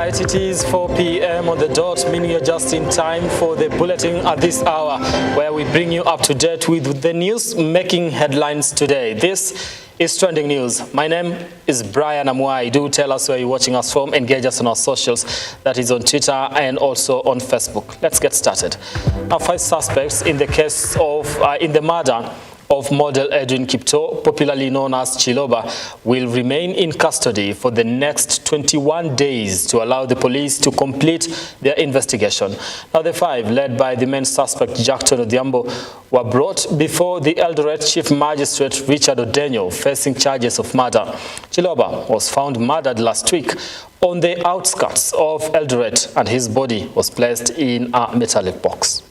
Right, it is 4 p.m. on the dot, meaning you're just in time for the bulletin at this hour, where we bring you up to date with the news making headlines today. This is Trending News. My name is Brian Amwai. Do tell us where you're watching us from. Engage us on our socials, that is on Twitter and also on Facebook. Let's get started. Now, 5 suspects in the case of in the murder of model Edwin Kipto, popularly known as Chiloba, will remain in custody for the next 21 days to allow the police to complete their investigation. Now, the 5, led by the main suspect Jackton Odhiambo, were brought before the Eldoret Chief Magistrate Richard Odenyo, facing charges of murder. Chiloba was found murdered last week on the outskirts of Eldoret, and his body was placed in a metallic box.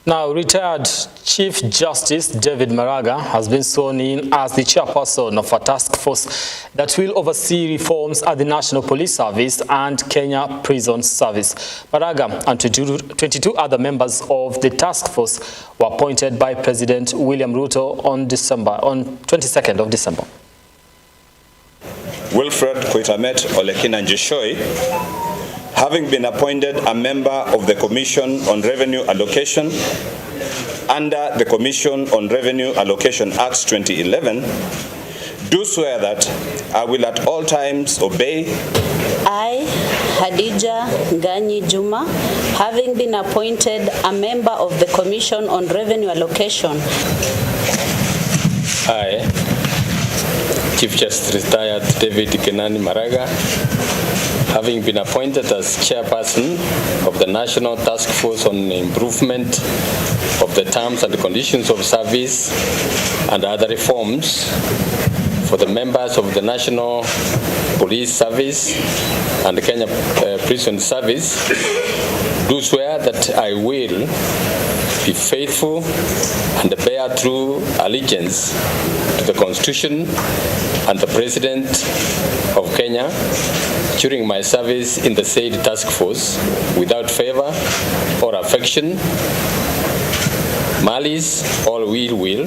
Now, retired Chief Justice David Maraga has been sworn in as the chairperson of a task force that will oversee reforms at the National Police Service and Kenya Prison Service. Maraga and 22 other members of the task force were appointed by President William Ruto on 22nd of December. Wilfred Koitamet Olekina Njishoi, having been appointed a member of the Commission on Revenue Allocation under the Commission on Revenue Allocation Act 2011, do swear that I will at all times obey. I, Hadija Nganyi Juma, having been appointed a member of the Commission on Revenue Allocation. I, Chief Justice retired David Kenani Maraga, having been appointed as chairperson of the National Task Force on Improvement of the Terms and Conditions of Service and other reforms for the members of the National Police Service and the Kenya Prison Service, do swear that I will be faithful and bear true allegiance to the Constitution and the President of Kenya during my service in the said task force, without favor or affection, malice or ill will,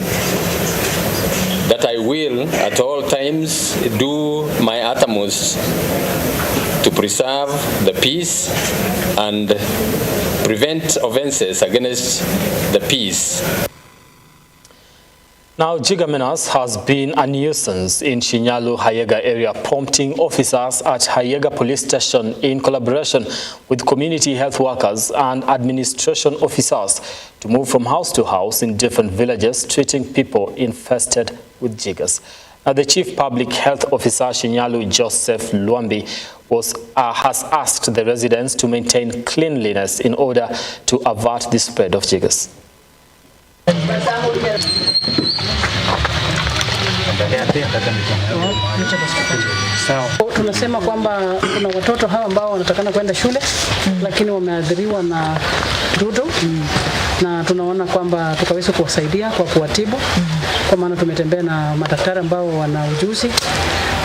that I will at all times do my utmost to preserve the peace and prevent offenses against the peace. Now, Jiga menace has been a nuisance in Shinyalu, Hayega area, prompting officers at Hayega Police Station in collaboration with community health workers and administration officers to move from house to house in different villages, treating people infested with jiggers. Now, the Chief Public Health Officer, Shinyalu Joseph Luambi, has asked the residents to maintain cleanliness in order to avert the spread of jiggers. Tunasema kwamba kuna watoto hawa ambao wanatakana kwenda shule lakini wameathiriwa na dudu na tunaona kwamba tukaweza kuwasaidia kwa kuwatibu kwa maana tumetembea na madaktari ambao wana ujuzi.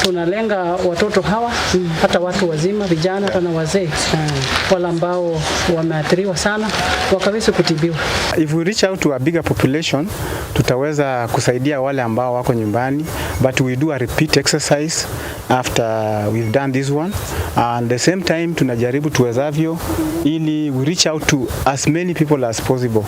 Tunalenga watoto hawa hata watu wazima, vijana hata na wazee wale ambao wameathiriwa sana wakaweza kutibiwa. If we reach out to a bigger population, tutaweza kusaidia wale ambao wako nyumbani, but we do a repeat exercise after we've done this one, and the same time tunajaribu tuwezavyo ili we reach out to as many people as possible.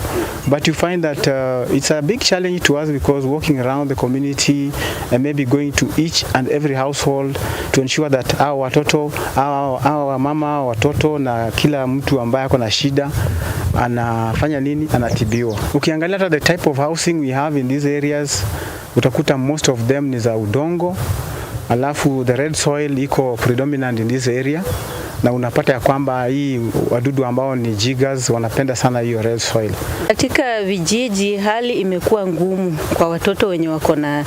But you find that it's a big challenge to us because walking around the community and maybe going to each and every household to ensure that our watoto, our mama, watoto na kila mtu ambaye ako na shida anafanya nini, anatibiwa. Ukiangalia hata the type of housing we have in these areas, utakuta most of them ni za udongo, alafu the red soil iko predominant in this area, na unapata ya kwamba hii wadudu ambao ni jiggers wanapenda sana hiyo red soil. Katika vijiji hali imekuwa ngumu kwa watoto wenye wako na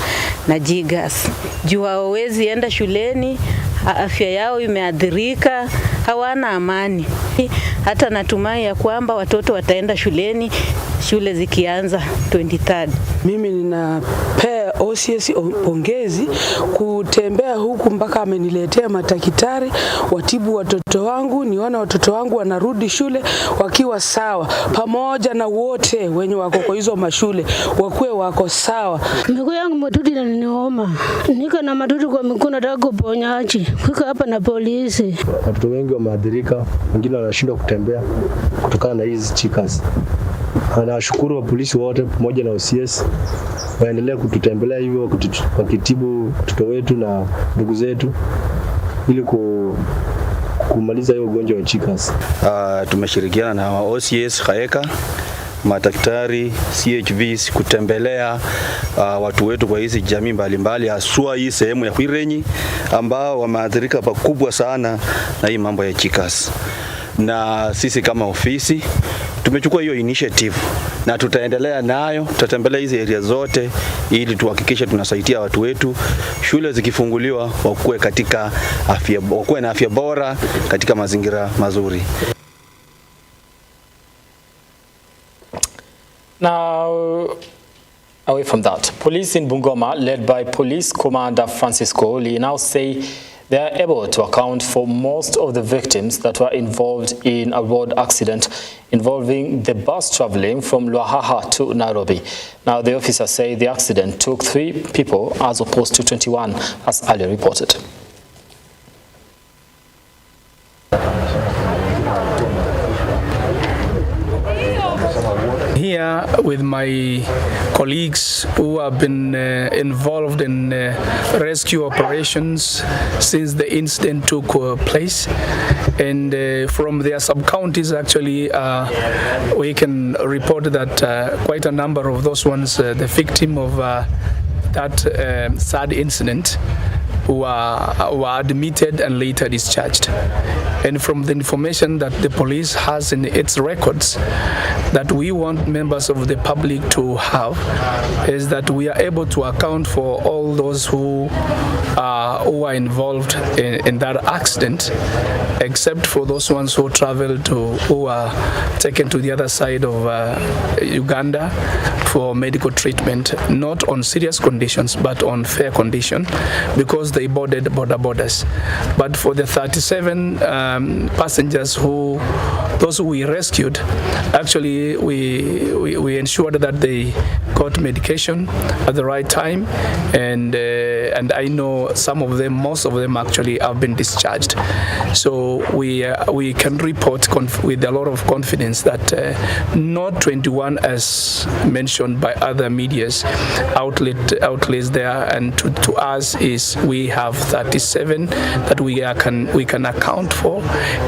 jiggers. Juu hawawezi enda shuleni, afya yao imeathirika, hawana amani. Hata natumai ya kwamba watoto wataenda shuleni shule zikianza 23rd. Mimi ninapea OCS pongezi kutembea huku mpaka ameniletea madaktari watibu watoto wangu, nione watoto wangu wanarudi shule wakiwa sawa, pamoja na wote wenye wako kwa hizo mashule wakuwe wako sawa. Miguu yangu matuti na ninaoma, niko na matuti kwa miguu, nataka kuponyaji kuko hapa na polisi. Watoto wengi wameathirika, wengine wanashindwa kutembea kutokana na hizi chikas. Nashukuru wa polisi wote pamoja na OCS waendelee kututembelea hivyo wakitibu watoto wetu na ndugu zetu ili kumaliza hiyo ugonjwa wa chikas. Tumeshirikiana na OCS Khaeka, madaktari, CHVs kutembelea watu wetu kwa hizi jamii mbalimbali, haswa hii sehemu ya Kwirenyi ambao wameathirika pakubwa sana na hii mambo ya chikas. Na sisi kama ofisi tumechukua hiyo initiative na tutaendelea nayo, tutatembelea hizi area zote ili tuhakikishe tunasaidia watu wetu, shule zikifunguliwa wakuwe na afya bora katika mazingira mazuri. Now, away from that, police in Bungoma, led by Police Commander Francisco Lee, now say they are able to account for most of the victims that were involved in a road accident involving the bus traveling from Lwahaha to Nairobi. Now, the officers say the accident took 3 people as opposed to 21, as earlier reported. Here with my colleagues who have been involved in rescue operations since the incident took place, and from their sub-counties actually we can report that quite a number of those ones, the victim of that sad incident, were admitted and later discharged. And from the information that the police has in its records that we want members of the public to have is that we are able to account for all those who are involved in that accident, except for those ones who traveled who are taken to the other side of Uganda for medical treatment, not on serious conditions but on fair condition, because they boarded borders. But for the 37 passengers those who we rescued, actually we ensured that they got medication at the right time, and I know most of them actually have been discharged. So we can report with a lot of confidence that not 21 as mentioned by other media's outlets there, and to us is we have 37 that we can account for,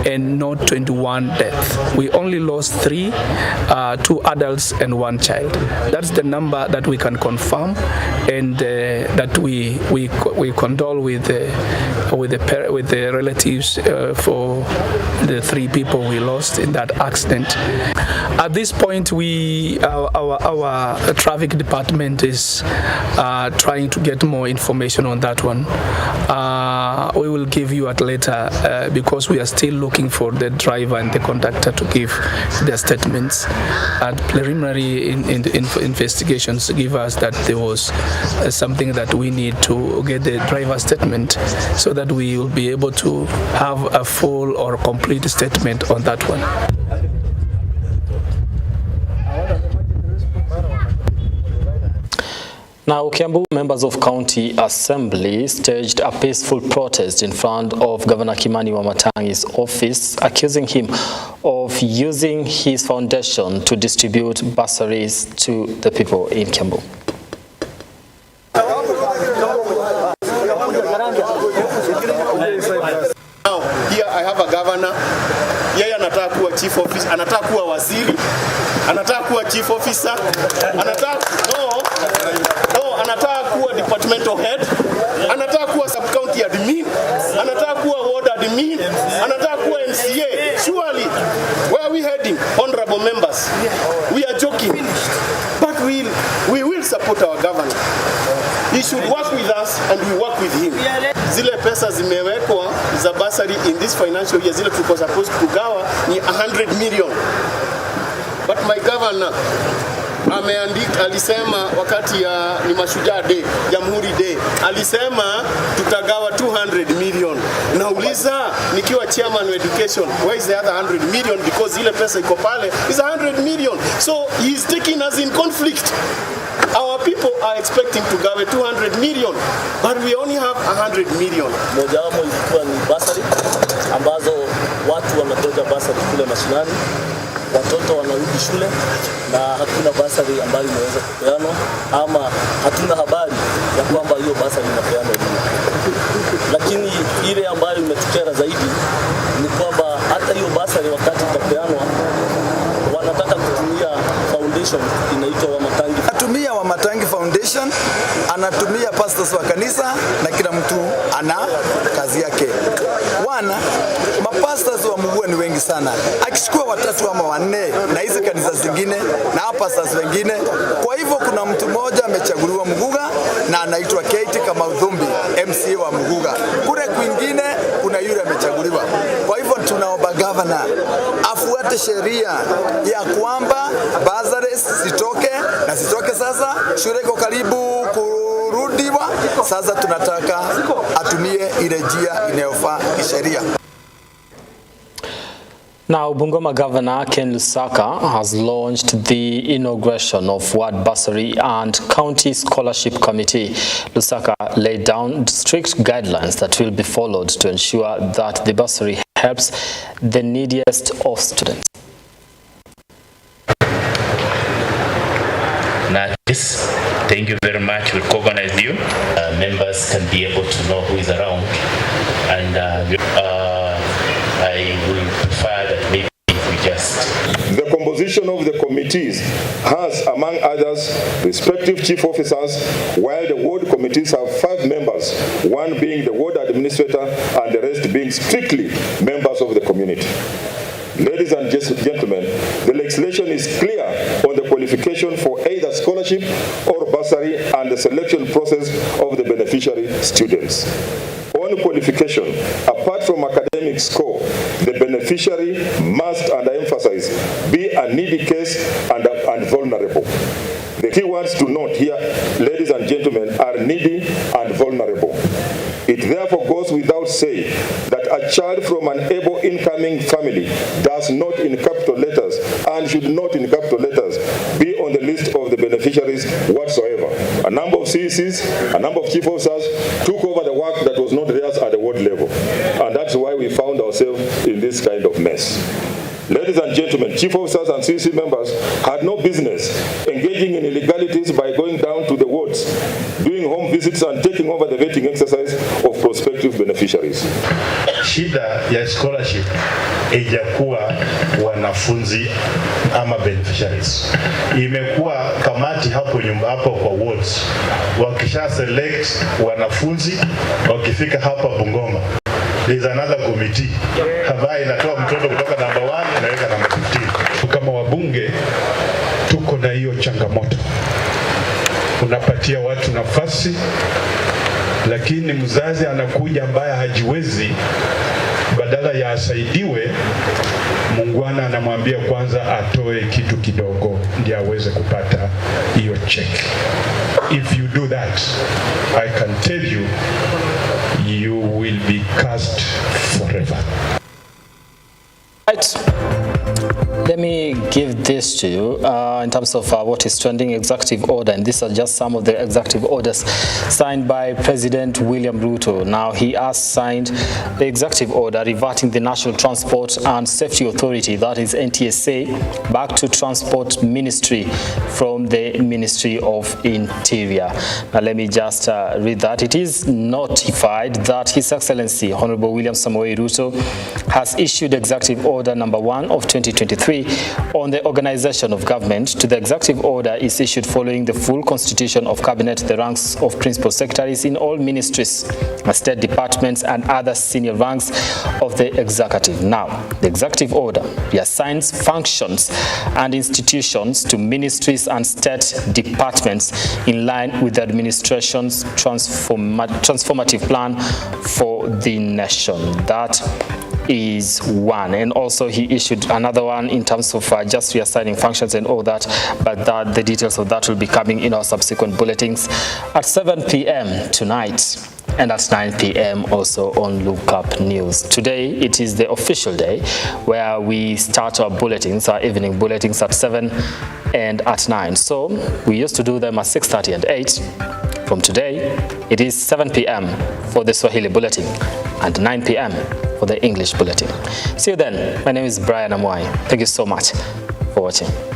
and not 21 deaths. We only lost 3, 2 adults and 1 child. That's the number that we can confirm, and that we condole with the relatives for the 3 people we lost in that accident. At this point, our traffic department is trying to get more information on that one. We will give you at later because we are still looking for the driver and the conductor to give their statements. At preliminary investigations give us that there was something that we need to get the driver's statement so that we will be able to have a full or complete statement on that one. Now, Kiambu members of County Assembly staged a peaceful protest in front of Governor Kimani Wamatangi's office, accusing him of using his foundation to distribute bursaries to the people in Kiambu. Now, here I have a governor. Yeye anataka kuwa chief officer, anataka kuwa waziri, anataka kuwa chief officer, anataka kuwa departmental head, anataka kuwa sub county admin, anataka kuwa ward admin, anataka kuwa honorable members, we are joking, but we will support our governor. He should work with us and we work with him. Zile pesa zimewekwa za bursary in this financial year, zile tuko supposed kugawa ni 100 million. But my governor alisema wakati ya ni Mashujaa Day, Jamhuri Day, alisema tutagawa 200 million. Nauliza nikiwa chairman of education, where is the other 100 million? Because ile pesa iko pale is 100 million. So he is taking us in conflict. Our people are expecting to give 200 million, but we only have 100 million. Moja wapo ilikuwa ni basari ambazo watu wanatoka basari kule mashinani, watoto wanarudi shule na hakuna basari ambayo inaweza kupeanwa, ama hatuna habari ya kwamba hiyo basari inapeanwa lini. Lakini ile ambayo imetukera zaidi ni kwamba hata hiyo basari wakati itapeanwa wanataka kutumia foundation inaitwa Wamatangi. Anatumia Wamatangi Foundation, anatumia pastors wa kanisa na kila mtu ana kazi yake. Mapastors wa Mugua ni wengi sana. Akichukua watatu ama wanne na hizi kanisa zingine na pastors wengine. Kwa hivyo kuna mtu mmoja amechaguliwa Muguga na anaitwa Kate kama Udhumbi, MCA wa Muguga. Kule kwingine kuna yule amechaguliwa. Kwa hivyo tunaomba governor afuate sheria ya kwamba bazares zitoke na zitoke sasa. Shule iko karibu kurudiwa. Sasa tunataka atumie ile njia inayofaa kisheria. Now, Bungoma Governor Ken Lusaka has launched the inauguration of Ward Bursary and County Scholarship Committee. Lusaka laid down strict guidelines that will be followed to ensure that the bursary helps the neediest of students. Natis, thank you very much. We'll organize you. Members can be able to know who is around, and I will prefer that maybe we just... The composition of the committees has, among others, respective chief officers, while the ward committees have 5 members, one being the ward administrator and the rest being strictly members of the community. Ladies and gentlemen, the legislation is clear on the qualification for either scholarship or bursary and the selection process of the beneficiary students. On qualification, apart from academic score, the beneficiary must, and I emphasize, be a needy case and vulnerable. The key words to note here, ladies and gentlemen, are needy and vulnerable. It therefore goes without saying that a child from an able incoming family does not, in capital letters, and should not, in capital letters, be on the list of the beneficiaries whatsoever. A number of CECs, a number of chief officers took over the work that was not theirs at the ward level. And that's why we found ourselves in this kind of mess. Ladies and gentlemen, chief officers and CC members had no business engaging in illegalities by going down to the wards, doing home visits and taking over the vetting exercise of prospective beneficiaries. Shida ya scholarship haijakuwa wanafunzi ama beneficiaries. Imekuwa kamati hapo nyumba hapo kwa wards. Wakisha select wanafunzi, wakifika hapa Bungoma, there's another committee ambayo inatoa mtoto kutoka number 1 inaweka number 15. Kama wabunge tuko na hiyo changamoto. Unapatia watu nafasi, lakini mzazi anakuja ambaye hajiwezi, badala ya asaidiwe, Mungwana anamwambia kwanza atoe kitu kidogo ndiye aweze kupata hiyo check. If you do that, I can tell you, you will be cursed forever. Right. Let me give this to you in terms of what is trending executive order, and these are just some of the executive orders signed by President William Ruto. Now, he has signed the executive order reverting the National Transport and Safety Authority, that is NTSA, back to Transport Ministry from the Ministry of Interior. Now, let me just read that. It is notified that His Excellency Honorable William Samoei Ruto has issued executive order number 1 of 2023 2023 on the organization of government to the executive order is issued following the full constitution of cabinet, the ranks of principal secretaries in all ministries, state departments and other senior ranks of the executive. Now, the executive order reassigns functions and institutions to ministries and state departments in line with the administration's transformative plan for the nation. That is one. And also he issued another one in terms of just reassigning functions and all that, but the details of that will be coming in our subsequent bulletins at 7 p.m. tonight and at 9 p.m. also on Lookup News. Today it is the official day where we start our bulletins, our evening bulletins at 7 and at 9. So we used to do them at 6:30 and 8. From today, it is 7 p.m. for the Swahili bulletin and 9 p.m. for the English bulletin. See you then. My name is Brian Amwai. Thank you so much for watching.